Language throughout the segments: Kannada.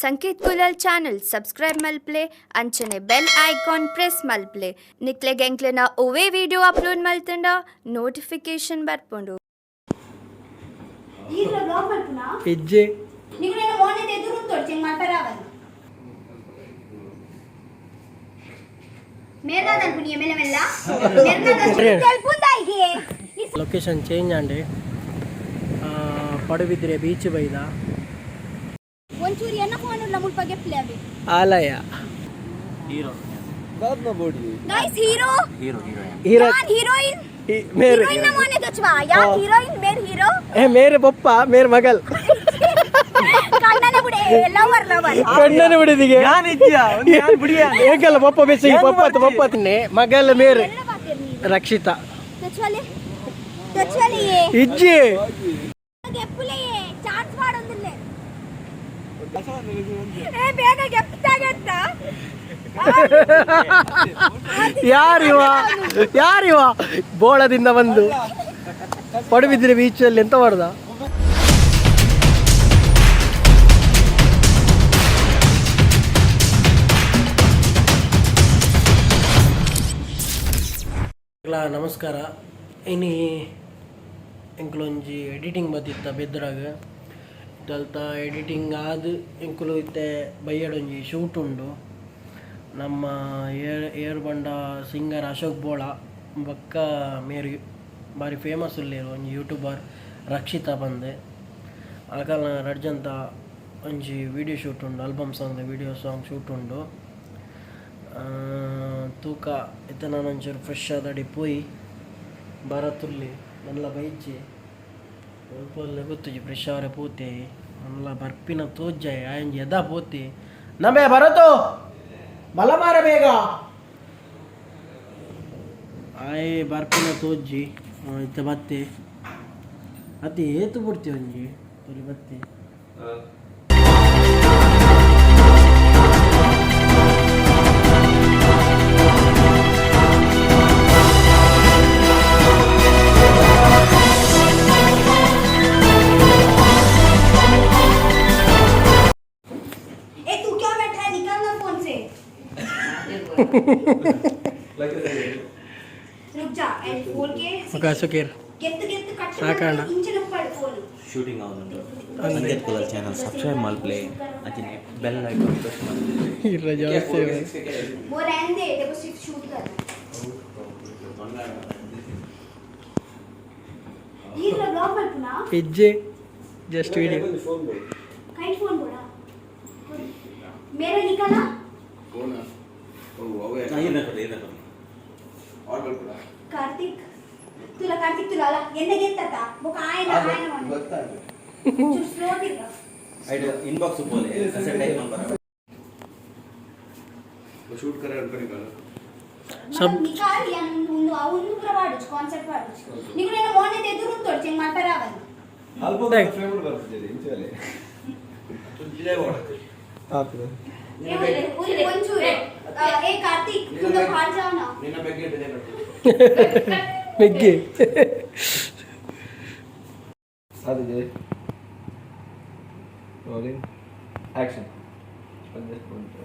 ಸಂಕೇತ್ ಕುಲಲ್ ಚಾನಲ್ ಸಬ್ಸ್ಕ್ರೈಬ್ ಮಲ್ಪ್ಲೆ ಅಂಚನೆ ಬೆಲ್ ಐಕಾನ್ ಪ್ರೆಸ್ ಮಲ್ಪ್ಲೆ ನಿಕ್ಲೆಗೆ ಎಂಕ್ಲೆನ ಒವೇ ವಿಡಿಯೋ ಅಪ್ಲೋಡ್ ಮಲ್ತಂಡ ನೋಟಿಫಿಕೇಶನ್ ಬರ್ಪುಂಡು. ಈಗ ಬ್ಲಾಗ್ ಮಲ್ಪುನಾ ಹೆಜ್ಜೆ ನೀವು ನನ್ನ ಮೋನೆ ಎದುರು ತೋರ್ಚಿಂಗ್ ಮಲ್ಪರಾವಲ್ಲ ಮೇಲ್ದಾದ ಅನ್ಪುನಿಯ ಮೇಲೆ ಮೆಲ್ಲ ಮೇಲ್ದಾದ ತೆಲ್ಪುಂದಾಯಿಗೆ ಲೊಕೇಶನ್ ಚೇಂಜ್ ಆಂಡೆ ಪಡುಬಿದ್ರೆ ಬೀಚ್ ಬೈದ ಒಂಚೂರು ಎನ್ನ ಫೋನ್ ಉಲ್ಲ ಮುಲ್ಪಗೆ ಪ್ಲೇ ಅವೆ ಆಲಯ ಹೀರೋ गाइस हीरो हीरो यार हीरोइन मेरे हीरोइन ना मोने तोचवा यार हीरोइन मेरे हीरो ए मेरे पप्पा मेरे मगल ಕಣ್ಣನೆ ಬಿಡಿ ಲವರ್ ಕಣ್ಣನೆ ಬಿಡಿದಿಗೆ ನಾನು ಇದ್ಯಾ ಒಂದು ಯಾರು ಬಿಡಿಯಾ ಏಕಲ್ಲ ಪಪ್ಪ ಬೆಸಿಗೆ ಪಪ್ಪ ತನ್ನೆ ಮಗಲ್ ಮೇರೆ ರಕ್ಷಿತಾ ತಚ್ವಲಿ ಇಜ್ಜಿ ಗೆಪ್ಪುಲೆ ಚಾನ್ಸ್ ಮಾಡೊಂದಿಲ್ಲೆ ಏ ಬೇಗ ಗೆಪ್ತಾಗತ್ತ ಯಾರಿವ ಬೋಳದಿಂದ ಬಂದು ಪಡುಬಿದ್ರೆ ಬೀಚಲ್ಲಿ ಎಂತ ಮಾಡ್ದ ನಮಸ್ಕಾರ ಇನಿ ಎಂಕ್ಲೊಂಜಿ ಎಡಿಟಿಂಗ್ ಬತ್ತಿತ್ತ ಬೆದ್ರಾಗ ಇದಲ್ತ ಎಡಿಟಿಂಗ್ ಆದ್ ಎಂಕುಲು ಇತ್ತೆ ಬೈಯಡೊಂಜಿ ಶೂಟ್ ಉಂಡು ನಮ್ಮ ಏರ್ ಬಂಡ ಸಿಂಗರ್ ಅಶೋಕ್ ಬೋಳ ಬೊಕ್ಕ ಮೇರಿ ಬಾರಿ ಫೇಮಸ್ ಉಳ್ಳೇರು ಒಂಜಿ ಯೂಟ್ಯೂಬರ್ ರಕ್ಷಿತಾ ಬಂದೆ ಆಕಲ್ನ ರಡ್ಜಂತ ಒಂಜಿ ವಿಡಿಯೋ ಶೂಟ್ ಉಂಡು album song video song shoot ಉಂಡು ತೂಕ ಇತ್ತ ನಾನು ಒಂಚೂರು ಫ್ರೆಶ್ ಆದಡಿ ಪೋಯಿ ಭಾರತ್ ಉಳ್ಳಿ ನಲ್ಲ ಬೈಚಿ ಸ್ವಲ್ಪ ಗೊತ್ತುಜಿ ಫ್ರೆಶ್ ಅವರೇ ಪೋತೆ ನಲ್ಲ ಬರ್ಪಿನ ತೋಜ್ಜಾಯ್ ಆಯಂಜಿ ಎದಾ ಪೋತಿ ನಮೇ ಬರತು ಬಲ ಮಾರ ಬೇಗ ಆಯ್ ಬರ್ಪಿನ ತೋಜ್ಜಿ ಇತ್ತ ಬತ್ತೆ ಅತಿ ಏತು ಬಿಡ್ತೀವಿ ಒಂಜಿ ತೊರಿ ಬತ್ತೆ रुक जा एंड फोन के ಸುಕೇರ್ ಗೆತ್ತು ಕಟ್ ಸಾಕಣ್ಣ ಇಂಚನ ಪಡ್ ಫೋನ್ ಶೂಟಿಂಗ್ ಆಗುന്നുണ്ട് ಸಂಕೇತ್ ಕುಲಲ್ ಚಾನಲ್ ಸಬ್ಸ್ಕ್ರೈಬ್ ಮಲ್ಪ್ಲೆ ಅಂಚನೆ ಬೆಲ್ ಐಕಾನ್ ಪ್ರೆಸ್ ಮಲ್ಪ್ಲೆ ಇರ್ರ ಜಾಸ್ತಿ वो रहने दे देखो सिर्फ शूट कर ये ब्लॉग मलपुना ಹೆಜ್ಜೆ ಜಸ್ಟ್ ವಿಡಿಯೋ काइट फोन बोला मेरा निकाला कौन है ओ अवे ये ना और मलपुना कार्तिक तुला आला ಎನ್ನ ಗೆತ್ತತ ಬೊಕ ಆಯನ ಗೊತ್ತಾ ಚೂರು ಸ್ಲೋ ದಿಗ ಐಡ್ ಇನ್ಬಾಕ್ಸ್ ಬೋಲೆ ಅಸೆ ಟೈಮ್ ನಂಬರ್ वो शूट करे अनकनी काल सब निकाल या ಒಂದು ಅವನು ಪ್ರವಾಡು ಕಾನ್ಸೆಪ್ಟ್ ವಾಡು ನೀವು ನನ್ನ ಮೋನೆ ಎದುರು ತೋರ್ಚಿಂಗ್ ಮಾಡ್ತಾರಾವಲ್ಲ ಅಲ್ಪ ಫ್ರೇಮ್ ಬರ್ತದೆ ಇಂಚಲೆ ತುಜಿಲೆ ಓಡಕ್ಕೆ ಆತದ ಒಂಚೂರು ಏ ಕಾರ್ತಿಕ್ तुम बाहर जाओ ना ನಿನ್ನ ಬಗ್ಗೆ ಇದೆ ಮೆಗ್ಗೆ ಅದಿದೆ ರೋಲಿಂಗ್ ಆಕ್ಷನ್ ಒಂದೇ ಪಾಯಿಂಟ್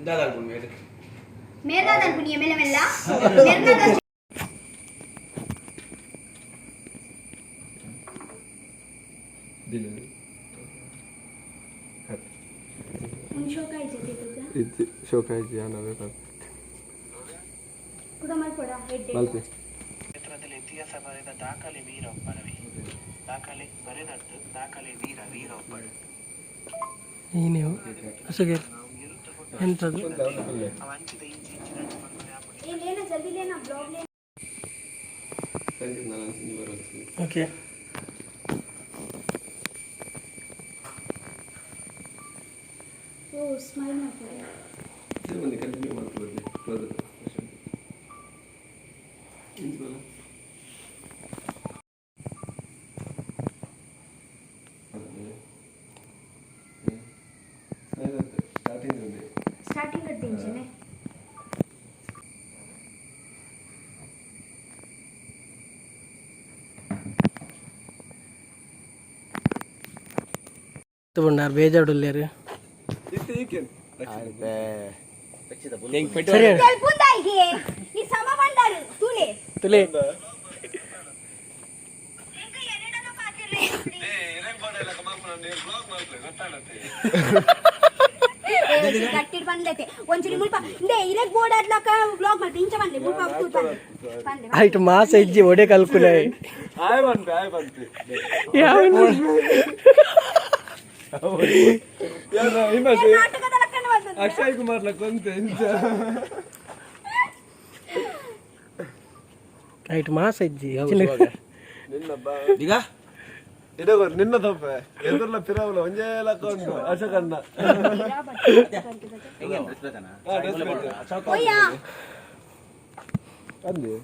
दादा गुण मेरा दादा गुनिया मेला मेला मेरा दादा दिले ಶೋಕಾಯ್ತು ಇದು ಶೋಕಾಯ್ತು ಯಾನವೇ ಕೂಡ ಮಾಡ್ಕೊಡ ಹೆಡ್ ಮಲ್ಪೆ ಕ್ಷೇತ್ರದಲ್ಲಿ ಇತಿಹಾಸ ಬರೆದ ದಾಖಲೆ ವೀರೊಬ್ಬರವೇ ದಾಖಲೆ ಬರೆದದ್ದು ದಾಖಲೆ ವೀರೊಬ್ಬರು ಏನೇವು ಸುಕೇರ್ ಎಂತದು ಅವಂಚಿತ ಇಂಚಿನ ए लेना जल्दी लेना ब्लॉग लेना ಸಂಜೆ ನಾನು ಬರುತ್ತೆ ಓಕೆ ओ स्माइल मत करो ಇದು ಒಂದು ಕಂಟಿನ್ಯೂ ಮಾಡ್ಕೊಳ್ಳಿ ಕ್ಲೋಸ್ ಇಂಚ್ ಬಲ ಸ್ಟಾರ್ಟಿಂಗ್ स्टार्टिंग कर ಇಂಚನೆ ತಗೊಂಡಾರ ಬೇಜಾಡುಲ್ಲೇರು ಸರಿ ಪುಂದಾಯಿಗೆ ಈ ಸಮ ಬಂದಾರು ತುಲೆ ತುಲೆ ಕಟ್ಟಿಡ್ ಬಂದ್ಲೈತೆ ಒಂಚೂರಿ ಮುಲ್ಪ ಇಂದೆ ಇರಕ್ ಬೋರ್ಡ್ ಆಡ್ಲಕ ಬ್ಲಾಗ್ ಮಾಡ್ತಿ ಇಂಚ ಬಂದ್ಲೆ ಮುಲ್ಪ ಬಂದ್ಲೆ ಆಯ್ತು ಮಾಸ ಇಜ್ಜಿ ಒಡೆ ಕಲ್ಕುಲೆ ನಾಟಕದ ಲಕ್ಕಣ ಬಂದದ್ದು ಅಕ್ಷಯ್ ಕುಮಾರ್ ಕೊಂತ ಆಯ್ತು ಮಾಸ ಇಜ್ಜಿ ಈಗ ಇಡಗೋ ನಿನ್ನ ತಪ್ಪೆ ಎದುರ್ಲ ಪಿರವಲ ಒಂಜೇ ಲಕ್ಕ ಉಂಟು ಅಶೋಕಣ್ಣ ಅಂದೆ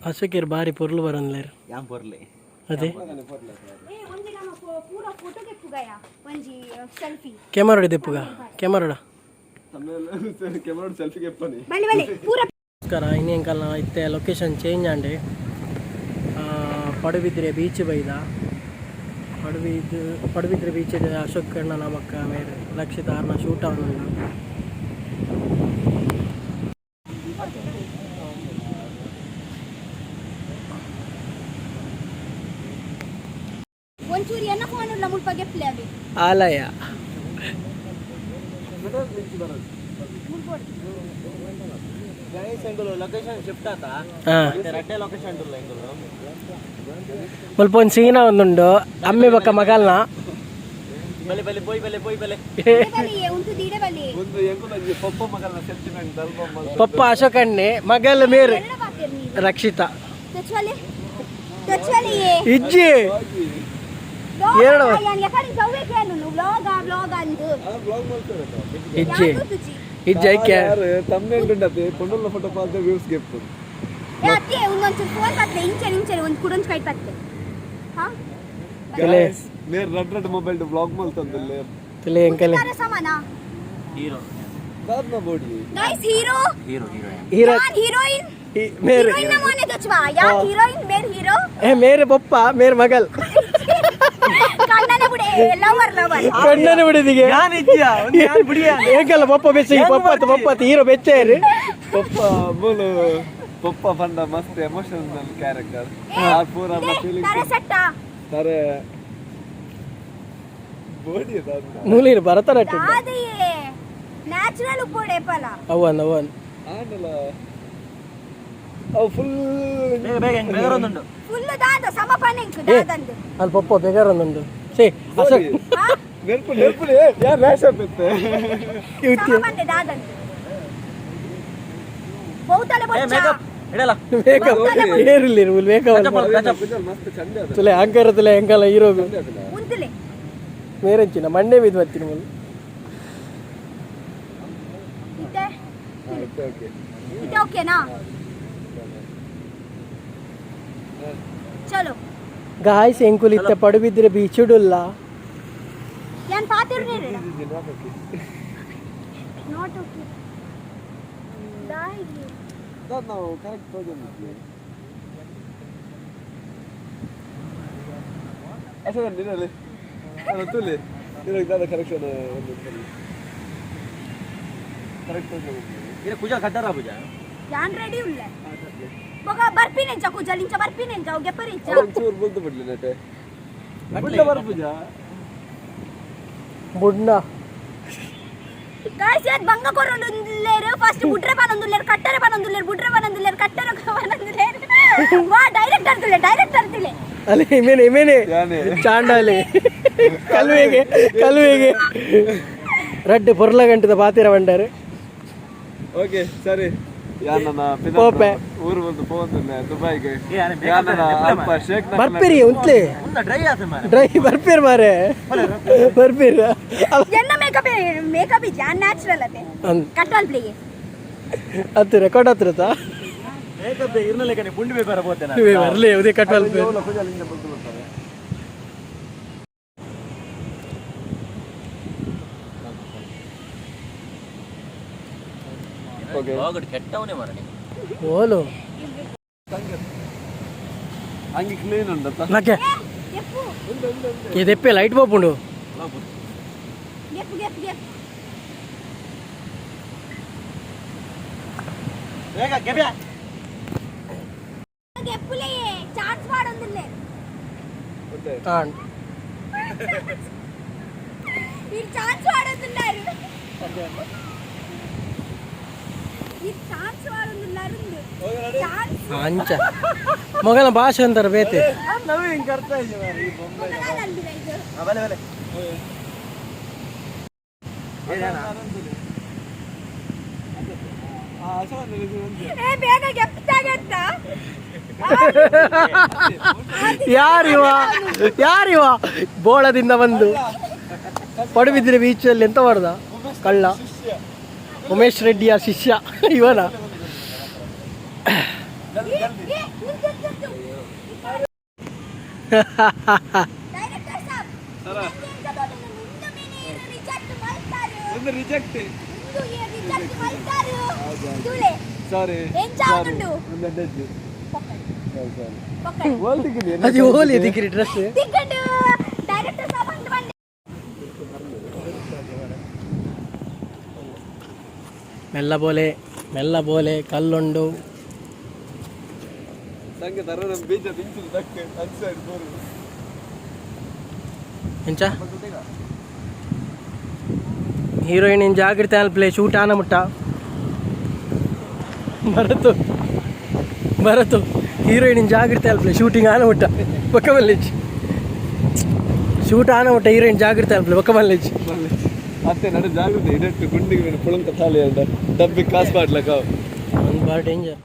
ಅಶೋಕಿರ್ ಬಾರಿ ಪೊರ್ಲು ಬರನ್ಲೇರು ಯಾನ್ ಪೊರ್ಲೆ ಅದೇ ಒಂಜಿ ನಮ್ಮ ಪೂರ ಫೋಟೋ ಕೆಪ್ಪುಗಯ ಒಂಜಿ ಸೆಲ್ಫಿ ಕ್ಯಾಮರಾ ದೆಪ್ಪುಗ ಕ್ಯಾಮರಾ ಕೆಮರಾ ಸೆಲ್ಫಿ ಕೆಪ್ಪನಿ ಬಲಿ ಬಲಿ ಪೂರ ನಮಸ್ಕಾರ ಇನ್ನೇಂಕಲ್ಲ ಇತ್ತೆ ಲೊಕೇಶನ್ ಚೇಂಜ್ ಆಂಡೆ ಪಡುಬಿದ್ರೆ ಬೀಚ್ ಬೈದ ಪಡುಬಿದ್ರೆ ಬೀಚ್ ಅಶೋಕ್ ಅಣ್ಣ ನಮಕ್ಕ ಮೇರೆ ರಕ್ಷಿತ ಆರ್ನ ಶೂಟ್ ಆವನುಂಡ ಒಂಚೂರಿ ಎನ್ನ ಫೋನ್ ಉಲ್ಲ ಮುಲ್ಪ ಗೆಪ್ಲೆ ಅವಿ ಆಲಯ ಲೊಕೇಶನ್ ಶಿಫ್ಟ್ ಆತಾ ರಡ್ಡೆ ಲೊಕೇಶನ್ ಉಲ್ಲ ಎಂಗುಲು ಸ್ವಲ್ಪ ಒಂದು ಸೀನ ಒಂದುಂಡು ಅಮ್ಮೆ ಬಕ್ಕ ಮಗಲ್ನ ಬಲೆ ಬಲೆ ಪೋಯ್ ಬಲೆ ಪೋಯ್ ಬಲೆ ಬಲಿ ಉಂಟು ದೀಡೆ ಬಲಿ ಒಂದು ಎಂಗುಲ ಪಪ್ಪ ಮಗನ ಸೆಂಟಿಮೆಂಟ್ ಆಲ್ಬಮ್ ಪಪ್ಪ ಅಶೋಕ್ ಅಣ್ಣೆ ಮಗಲ್ ಮೇರೆ ಎಲ್ಲ ಬಾತಿರ್ ನೀ ರಕ್ಷಿತಾ ತಚ್ವಲಿ ಇಜ್ಜಿ ಎರಡು ಯಾನ್ ಯಕಡಿ ಸೌವೆ ಕೇನು ಬ್ಲಾಗ್ ಅಂದು ಬ್ಲಾಗ್ ಮಾಡ್ತಾರೆ ಇಜ್ಜಿ ಯಾನ್ ತುಚಿ ಇಜ್ಜಿ ಐಕೆ ಯಾರು ತಮ್ಮನೇಲ್ ಉಂಡತೆ ಪೊಂಡಲ್ಲ ಫೋಟೋ ಪಾಲ್ದೆ ವ್ಯೂಸ್ ಗೆಪ್ಪು ಅತ್ತೆ ಒಂದೊಂಚೂರು ಫೋನ್ ಪತ್ತೆ ಇಂಚೆ ಒಂದು ಕುಡೊಂಚು ಕೈ ಪತ್ತೆ ಹಾ ನೇರ್ ರಡ್ ಮೊಬೈಲ್ ಬ್ಲಾಗ್ ಮಾಡ್ತಂದಲ್ಲೇ ತಲೆ ಎಂಕಲೆ ತರ ಸಮಾನ ಹೀರೋ ದಾದ್ನ ಬೋಡಿ guys hero hero hero hero ಯಾನ್ ಹೀರೋಯಿನ್ ಮೇರೆ ಹೀರೋಯಿನ್ ನ ಮೊನೆ ತಚ್ವಾ ಯಾನ್ ಹೀರೋಯಿನ್ ಮೇರ್ ಹೀರೋ ಮೇರೆ ಪಪ್ಪ ಮೇರೆ ಮಗಲ್ ಕಣ್ಣನೆ ಬಿಡೆ ಲವರ್ ಕಣ್ಣನೆ ಬಿಡಿದಿಗೆ ಯಾನ್ ಇಜ್ಜಿಯಾ ಒಂದು ಯಾನ್ ಬಿಡಿಯಾ ಏಕಲ್ಲ ಪಪ್ಪ ಬೆಚ್ಚಿ ಪಪ್ಪ ಹೀರೋ ಬೆಚ್ಚೇರಿ ಪಪ್ಪ ಬೋಲು ಪಪ್ಪ ಫಂಡ ಮಸ್ತ್ ಎಮೋಷನಲ್ ಕ್ಯಾರೆಕ್ಟರ್ ಆ ಪೂರ ಫೀಲಿಂಗ್ ತರ ಸಟ್ಟ ತಾರೆ ಬೋಡಿ ದಾದ್ನ ಮೂಲೀರು ಭರತನಾಟ್ಯ ದಾದಿಯೇ ನ್ಯಾಚುರಲ್ ಉಪ್ಪೋಡೆ ಪಲ ಅವನ್ ಆನಲ್ಲ ಅವು ಫುಲ್ ಬೇಗ ಬೇಗ ಬೇಗರೊಂದುಂಡು ಫುಲ್ ದಾದ ಸಮಪನೆಂಕು ದಾದಂದು ಅಲ್ಲಿ ಪಪ್ಪ ಬೇಗಾರೊಂದುಂಡು ಸೇ ಅಶೋಕ್ ನೆರ್ಪು ಯಾರು ರ್ಯಾಶ್ ಆಗುತ್ತೆ ಸಮಪನೆ ದಾದಂದು ಬಹುತಲೆ ಬೊಚ್ಚ ಮೇಕಪ್ ಇಡಲ್ಲ ಮೇಕಪ್ ಏರಿಲ್ಲ ಮೇಕಪ್ ಮಸ್ತ್ ಚಂದ ಅದು ತುಲೆ ಅಂಕರ ತುಲೆ ಎಂಕಲ್ಲ ಹೀರೋಗು ಉಂತಲೆ ಮೇರಂಚಿನ ಮಂಡೆ ಬಿದ್ದು ಬರ್ತೀನಿ ಮುಲ್ ಇತ್ತೆ ಓಕೆ ಇತ್ತೆ ಓಕೆನಾ ಚಲೋ ಗಾಯ್ಸ್ ಎಂಕುಲ್ ಇತ್ತೆ ಪಡುಬಿದ್ರೆ ಬೀಚುಡುಲ್ಲ ಯಾನ್ ಪಾತಿರ್ನೇರೆ ನಾಟ್ ಓಕೆ ದಾಯಿಗೆ ದಾದ್ ನಾವು ಕರೆಕ್ಟ್ ಹೋಗಿದ್ವಿ ಅಶೋಕ ನಿನ್ನಲ್ಲಿ ತುಲಿ ಇದಕ್ಕೆ ದಾದ ಕರೆಕ್ಷನ್ ಒಂದು ಕರೆಕ್ಟ್ ಹೋಗಿದ್ವಿ ಇದು ಕುಜ ಕದ್ದಾರ ಪೂಜ ಯಾನ್ ರೆಡಿ ಉಳ್ಳ ಬಗ ಬರ್ಪಿನೆಂಚ ಕುಜಲಿಂಚ ಬರ್ಪಿನೆಂಚ ಗೆಪ್ಪರಿಂಚ ಒಂಚೂರು ಬುಲ್ದು ಬಿಡ್ಲಿ ನಟೆ ಬುಡ್ಡ ಬರ್ಪುಜ ಬುಡ್ನ ಗಾಯ್ಸ್ ಯಾತ್ ಬಂಗ ಕೊರೊಂದುಲ್ಲೇರು ಫಸ್ಟ್ ಬುಡ್ರೆ ಪನೊಂದುಲ್ಲೇರು ಕಟ್ಟರೆ ಪನೊಂದುಲ್ಲೇರು ಬುಡ್ರೆ ಪನೊಂದುಲ್ಲೇರು ಕಟ್ಟರೆ ಪನೊಂದುಲ್ಲೇರು ವಾ ಡೈರೆಕ್ಟರ್ ತಿಲೆ ಅಲ್ಲಿ ಇಮೇನೆ ಚಾಂಡಾಲಿ ಕಲ್ವೆಗೆ ರಡ್ಡು ಪೊರ್ಲ ಗಂಟದ ಪಾತಿರ ಬಂಡಾರು ಓಕೆ ಸರಿ ಯಾನನ ಪೋಪೆ ಊರು ಬಂದು ಪೋಂದಿಲ್ಲ ದುಬೈಗೆ ಯಾನೆ ಯಾನನ ಅಪ್ಪ ಶೇಖ್ ಬರ್ಪಿರಿ ಉಂತ್ಲೆ ಉಂದ ಡ್ರೈ ಆತ ಮಾರೆ ಡ್ರೈ ಬರ್ಪೀರ್ ಮಾರೆ ಬರ್ಪೀರ್ ಎನ್ನ ಮೇಕಪ್ ಜಾನ್ ನ್ಯಾಚುರಲ್ ಅತೆ ಕಟ್ಟಲ್ ಪ್ಲೇ ಅದು ರೆಕಾರ್ಡ್ ಹತ್ರತಾ ಮೇಕಪ್ ಇರ್ನಲೆಕನೆ ಪುಂಡಿ ಬೇಕಾರ ಬೋತೆ ನಾನು ಬರ್ಲಿ ಉದೇ ಕಟ್ವಲ್ ಪೂಜಾಲಿಂದ ಬಂದು ಬರ್ತಾರೆ ಹೋಗಡು ಕೆಟ್ಟವನೇ ಮರ ನೀವು ಓಲು ಹಂಗೆ ಕ್ಲೀನ್ ಉಂಟ ನಾಕೆ ಇದೆಪ್ಪೆ ಲೈಟ್ ಬೋಪುಂಡು ಗೆಪ್ ಗೆಪ್ ಗೆಪ್ ಗೆಪ್ಪುಲೇ ಚಾನ್ಸ್ ಮಾಡೊಂದಿಲ್ಲೆ ಈ ಚಾನ್ಸ್ ಮಾಡೊಂದಿಲ್ಲಾರು ಈ ಚಾನ್ಸ್ ಮಾಡೊಂದಿಲ್ಲಾರು ಚಾನ್ಸ್ ಅಂಚ ಮಗನ ಭಾಷೆ ಅಂತಾರೆ ಬೇತೆ ನಾವು ಹಿಂಗೆ ಕರ್ತಾ ಇದ್ದೀವಿ ಈ ಬೊಂಬೆ ಬೇಗ ಗೆಪ್ತಾಗತ್ತ ಯಾರಿವ ಬೋಳದಿಂದ ಬಂದು ಪಡುಬಿದ್ರೆ ಬೀಚಲ್ಲಿ ಎಂತ ಮಾಡ್ದ ಕಳ್ಳ ಉಮೇಶ್ ರೆಡ್ಡಿಯ ಶಿಷ್ಯ ಇವನ ರಿಜೆಕ್ಟ್ ಸಾರಿ అది ఓలే దిగిరి డ్రెస్ మెల్ల పోలే కల్లుండు ಎಂಚ ಹೀರೋಯಿನ್ ಜಾಗ್ರತೆ ಪ್ಲೇ ಶೂಟ್ ಆನ ಮುಟ್ಟ ಭರತು ಹೀರೋಯಿನ್ ಜಾಗ್ರತೆ ಪ್ಲೇ ಶೂಟಿಂಗ್ ಆನ ಮುಟ್ಟ ಒಕ್ಕ ಮಲ್ಲೇಜ್ ಶೂಟ್ ಆನ ಮುಟ್ಟ ಹೀರೋಯಿನ್ ಜಾಗ್ರತೆ ಪ್ಲೇ ಒಕ್ಕ ಮಲ್ಲೇಜ್ ಅತ್ತೆ ನಡು ಜಾಗ್ರತೆ ಇದಟ್ಟು ಗುಂಡಿಗೆ ಪುಳಂಕ ತಾಲಿ ಅಂಡ ಡಬ್ಬಿ ಕಾಸು ಮಾಡ್ಲಕ್ಕ ಒಂದು ಬಾರಿ ಡೇಂಜರ್